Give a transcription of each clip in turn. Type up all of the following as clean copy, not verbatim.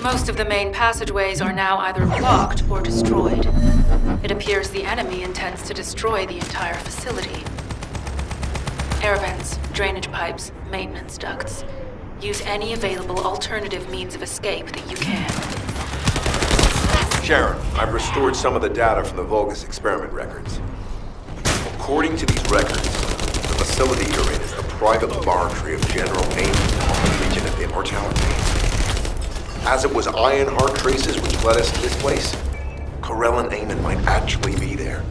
Most of the main passageways are now either blocked or destroyed. It appears the enemy intends to destroy the entire facility. Air vents, drainage pipes, maintenance ducts. Use any available alternative means of escape that you can. Sharon, I've restored some of the data from the Vulgus experiment records. According to these records, the facility you're in is the private laboratory of General Ames, Legion of Immortality. As it was Ironheart traces which led us to this place, Corell and Eamon might actually be there.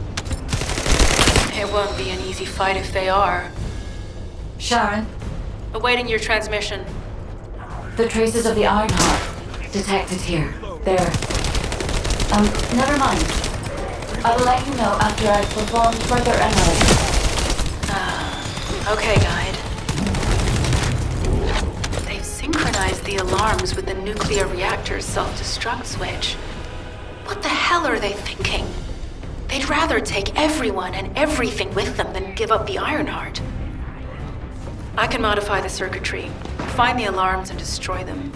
It won't be an easy fight if they are. Sharon, Awaiting your transmission. the traces of the Ironheart detected here. They're... never mind. I will let you know after I've performed further analysis. Okay, Guide. They've synchronized the alarms with the nuclear reactor's self-destruct switch. What the hell are they thinking? They'd rather take everyone and everything with them than give up the Ironheart. I can modify the circuitry, find the alarms and destroy them.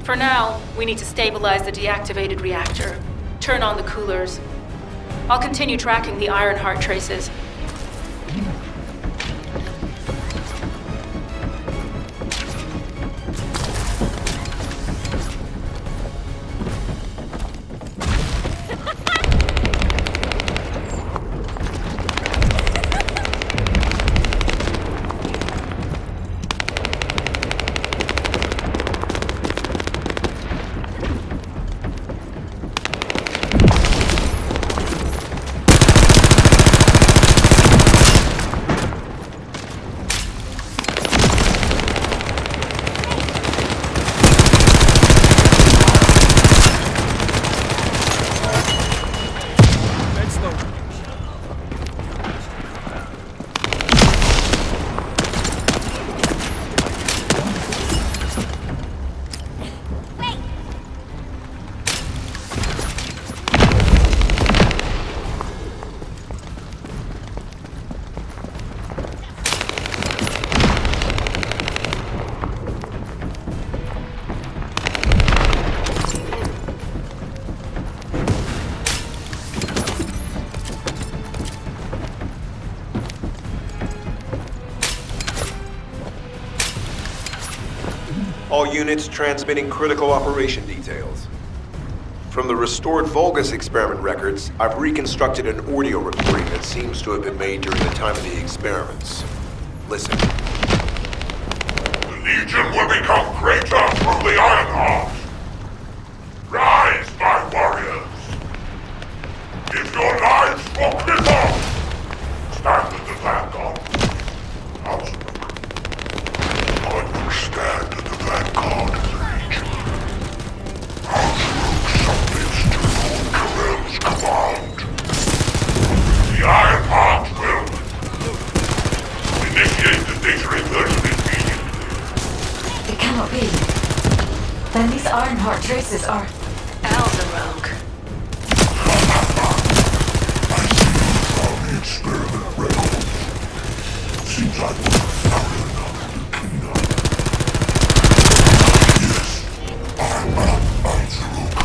For now, we need to stabilize the deactivated reactor, turn on the coolers. I'll continue tracking the Ironheart traces. All units transmitting critical operation details. From the restored Vulgus experiment records, I've reconstructed an audio recording that seems to have been made during the time of the experiments. Listen. The Legion will become greater through the Iron Heart. Rise, my warriors. Give your lives for Clipper. Stand at the vanguard. I will stand at the vanguard of the Legion. Submits to Lord Karel's command. The Iron Heart will initiate the data inversion immediately. It cannot be. Then these Ironheart traces are... Al's a rogue. I see you found the experiment records. Seems like we're found enough to clean up. Yes, I'm Al-Zaruk.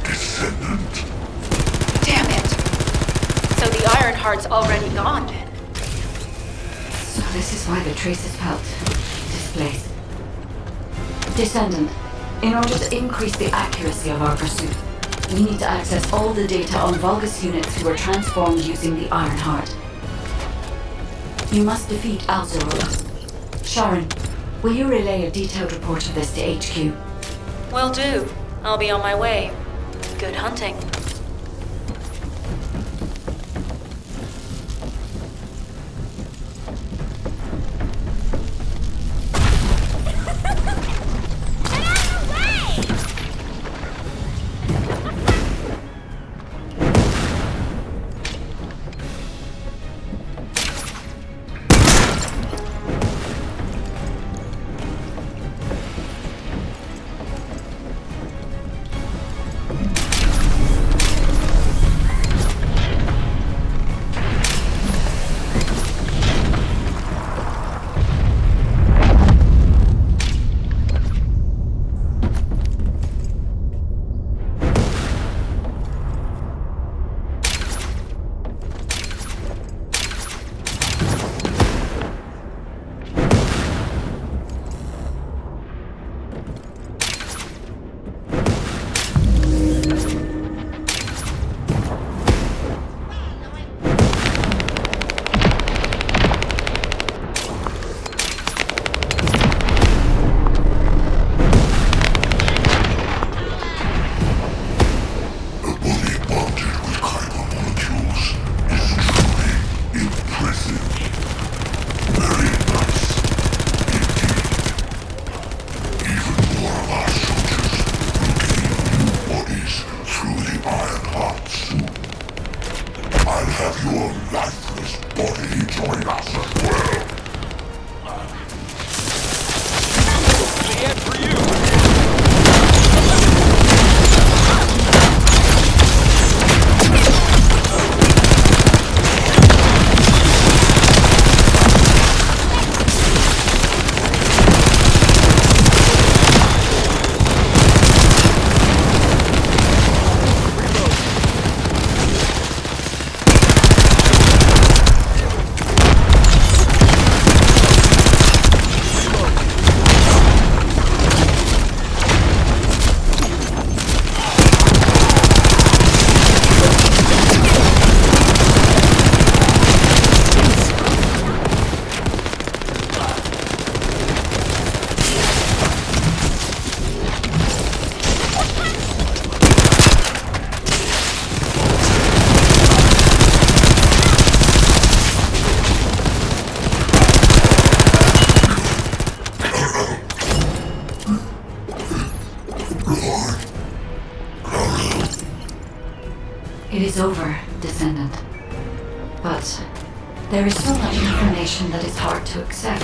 Descendant. Damn it. So the Ironheart's already gone then. So this is why the traces felt displaced. Descendant, in order to increase the accuracy of our pursuit, we need to access all the data on Vulgus units who were transformed using the Ironheart. You must defeat Al-Zaruk. Sharon, will you relay a detailed report of this to HQ? Will do. I'll be on my way. Good hunting. It is over, Descendant. But there is so much information that is hard to accept.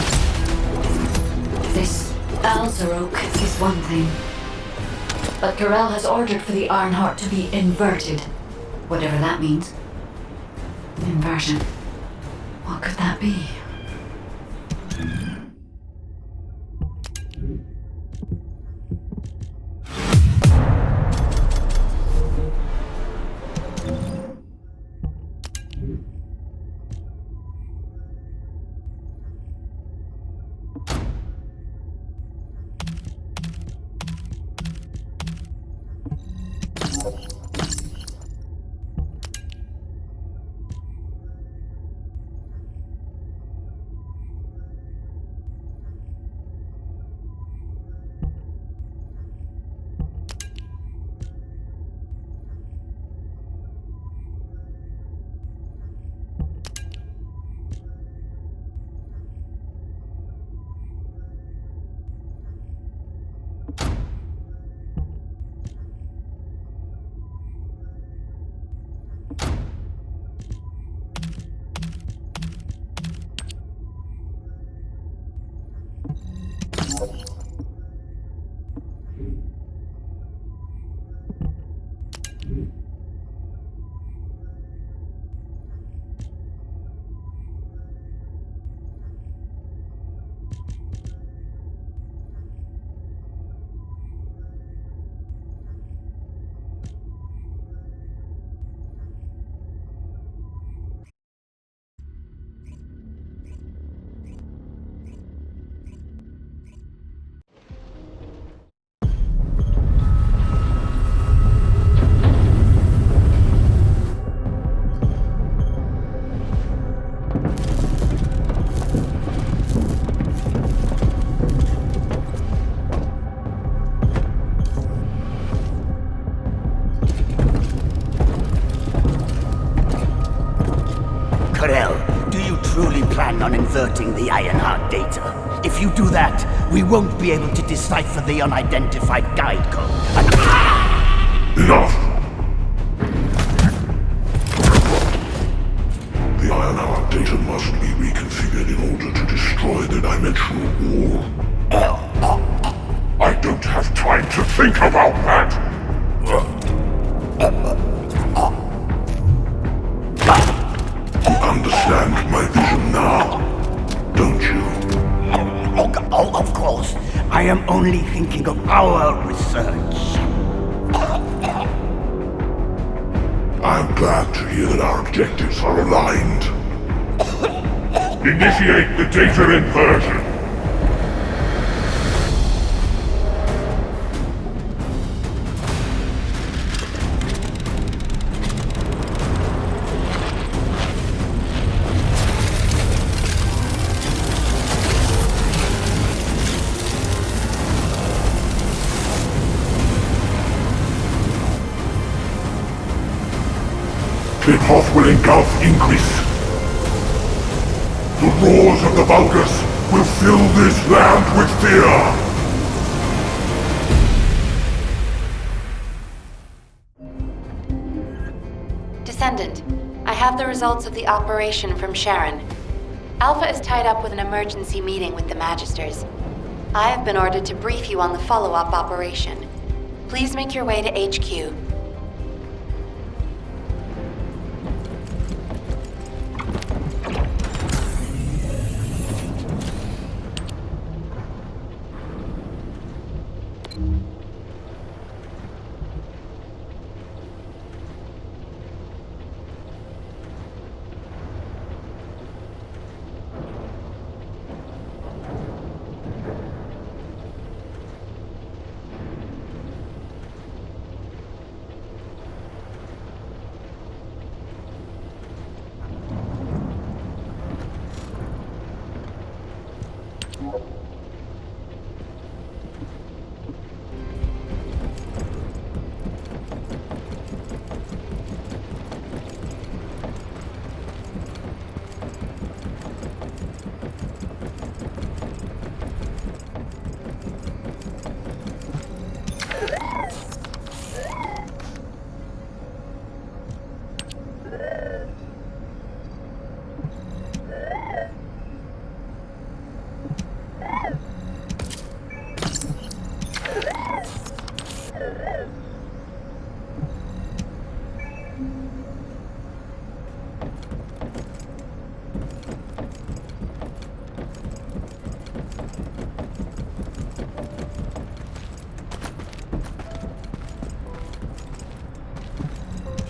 This Al-Zaruk is one thing. But Karel has ordered for the Ironheart to be inverted. Whatever that means. Inversion. What could that be? on inverting the Ironheart data. If you do that, we won't be able to decipher the unidentified guide code. Enough! The Ironheart data must be reconfigured in order to destroy the dimensional wall. I don't have time to think about that! You understand my vision now, don't you? Oh, of course. I am only thinking of our research. I'm glad to hear that our objectives are aligned. Initiate the data inversion. The path will engulf increase. The roars of the Vulgus will fill this land with fear. Descendant, I have the results of the operation from Sharon. Alpha is tied up with an emergency meeting with the Magisters. I have been ordered to brief you on the follow-up operation. Please make your way to HQ.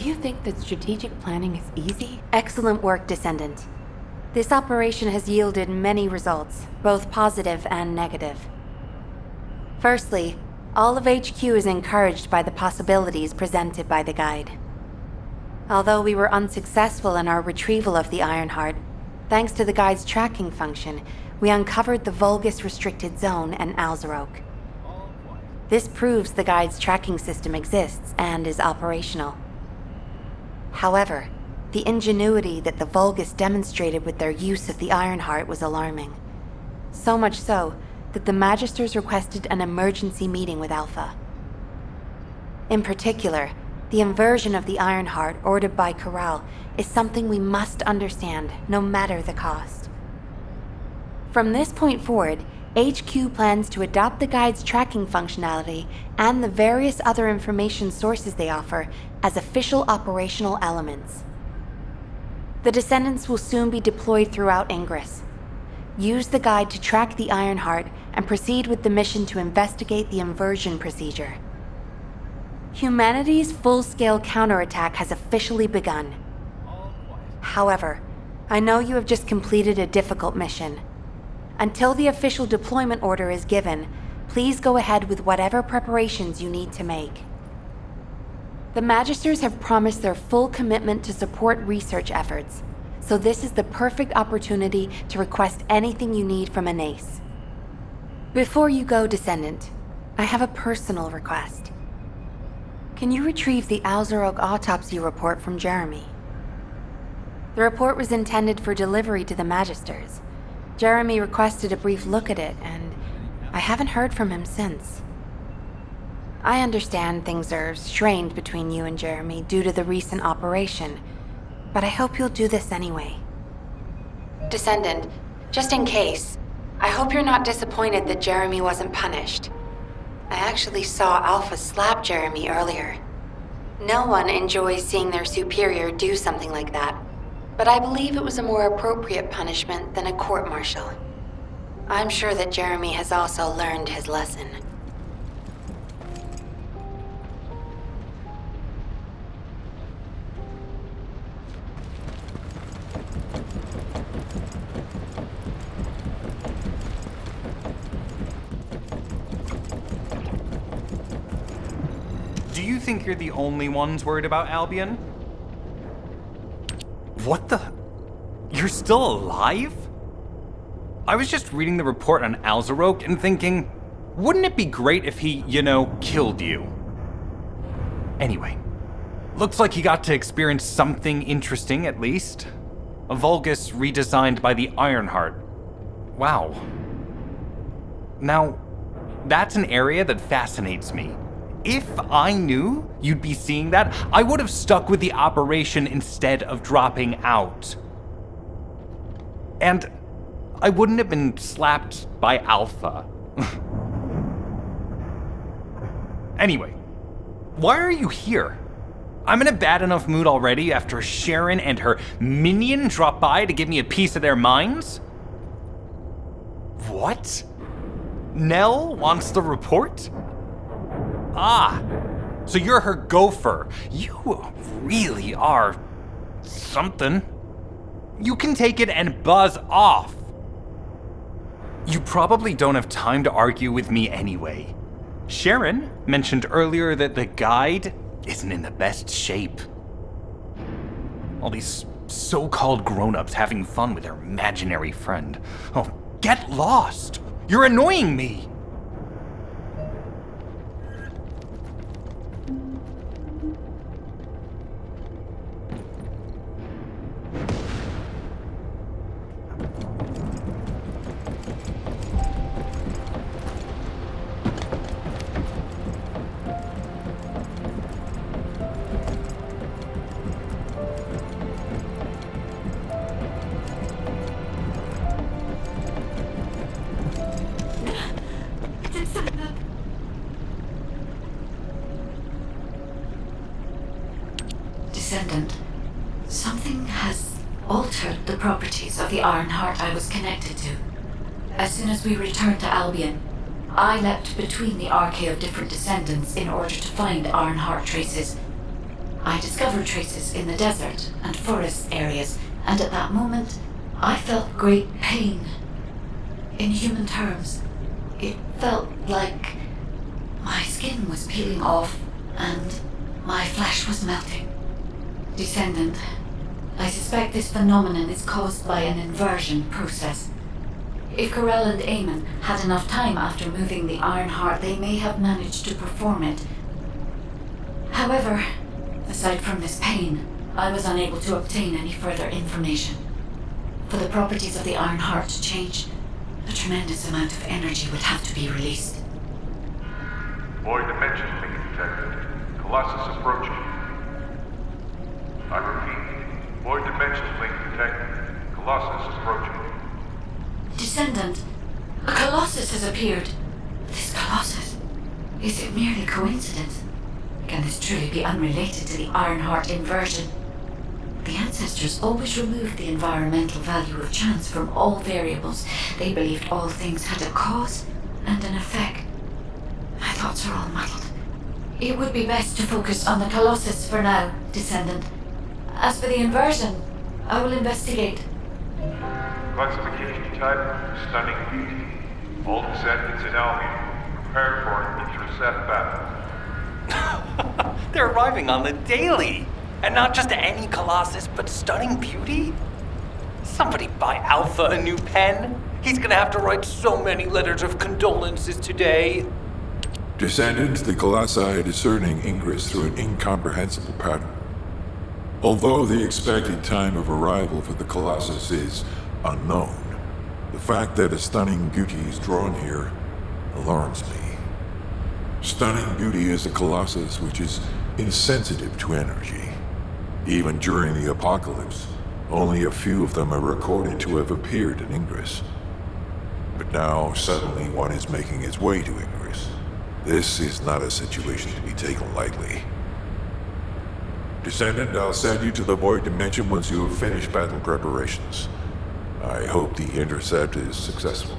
You think that strategic planning is easy? Excellent work, Descendant. This operation has yielded many results, both positive and negative. Firstly, all of HQ is encouraged by the possibilities presented by the guide. Although we were unsuccessful in our retrieval of the Ironheart, thanks to the guide's tracking function, we uncovered the Vulgus restricted zone and Alzarok. This proves the guide's tracking system exists and is operational. However, the ingenuity that the Vulgus demonstrated with their use of the Ironheart was alarming. So much so that the Magisters requested an emergency meeting with Alpha. In particular, the inversion of the Ironheart ordered by Corral is something we must understand, no matter the cost. From this point forward, HQ plans to adopt the Guide's tracking functionality and the various other information sources they offer as official operational elements. The Descendants will soon be deployed throughout Ingress. Use the Guide to track the Ironheart and proceed with the mission to investigate the inversion procedure. Humanity's full-scale counterattack has officially begun. However, I know you have just completed a difficult mission. Until the official deployment order is given, please go ahead with whatever preparations you need to make. The Magisters have promised their full commitment to support research efforts, so this is the perfect opportunity to request anything you need from an ace. Before you go, Descendant, I have a personal request. Can you retrieve the Alzarok autopsy report from Jeremy? The report was intended for delivery to the Magisters, Jeremy requested a brief look at it, and I haven't heard from him since. I understand things are strained between you and Jeremy due to the recent operation, but I hope you'll do this anyway. Descendant, just in case, I hope you're not disappointed that Jeremy wasn't punished. I actually saw Alpha slap Jeremy earlier. No one enjoys seeing their superior do something like that, but I believe it was a more appropriate punishment than a court-martial. I'm sure that Jeremy has also learned his lesson. Do you think you're the only ones worried about Albion? What the? You're still alive? I was just reading the report on Alzarok and thinking, wouldn't it be great if he, killed you? Anyway, looks like you got to experience something interesting at least. A Vulgus redesigned by the Ironheart. Wow. Now, that's an area that fascinates me. If I knew you'd be seeing that, I would have stuck with the operation instead of dropping out. And I wouldn't have been slapped by Alpha. Anyway, why are you here? I'm in a bad enough mood already after Sharon and her minion drop by to give me a piece of their minds? What? Nell wants the report? Ah, so you're her gopher. You really are something. You can take it and buzz off. You probably don't have time to argue with me anyway. Sharon mentioned earlier that the guide isn't in the best shape. All these so-called grown-ups having fun with their imaginary friend. Oh, get lost! You're annoying me! Descendant, something has altered the properties of the Ironheart I was connected to. As soon as we returned to Albion, I leapt between the arcade of different descendants in order to find Ironheart traces. I discovered traces in the desert and forest areas, and at that moment, I felt great pain. In human terms, it felt like my skin was peeling off and my flesh was melting. Descendant, I suspect this phenomenon is caused by an inversion process. If Corell and Eamon had enough time after moving the Ironheart, they may have managed to perform it. However, aside from this pain, I was unable to obtain any further information. For the properties of the Ironheart to change, a tremendous amount of energy would have to be released. Void dimension link detected. Colossus approaching. I repeat, void dimension link detected. Colossus approaching. Descendant, a Colossus has appeared. This Colossus, is it merely coincidence? Can this truly be unrelated to the Ironheart inversion? The ancestors always removed the environmental value of chance from all variables. They believed all things had a cause and an effect. My thoughts are all muddled. It would be best to focus on the Colossus for now, Descendant. As for the inversion, I will investigate. Classification type, stunning beauty. All descendants in Albion. Prepare for an intercept battle. They're arriving on the daily! And not just any Colossus, but stunning beauty? Somebody buy Alpha a new pen? He's gonna have to write so many letters of condolences today. Descendant, the Colossi are discerning ingress through an incomprehensible pattern. Although the expected time of arrival for the Colossus is unknown, The fact that a stunning beauty is drawn here alarms me. Stunning beauty is a colossus which is insensitive to energy. Even during the apocalypse, only a few of them are recorded to have appeared in Ingress. But now, suddenly one is making its way to Ingress. This is not a situation to be taken lightly. Descendant, I'll send you to the Void Dimension once you have finished battle preparations. I hope the intercept is successful.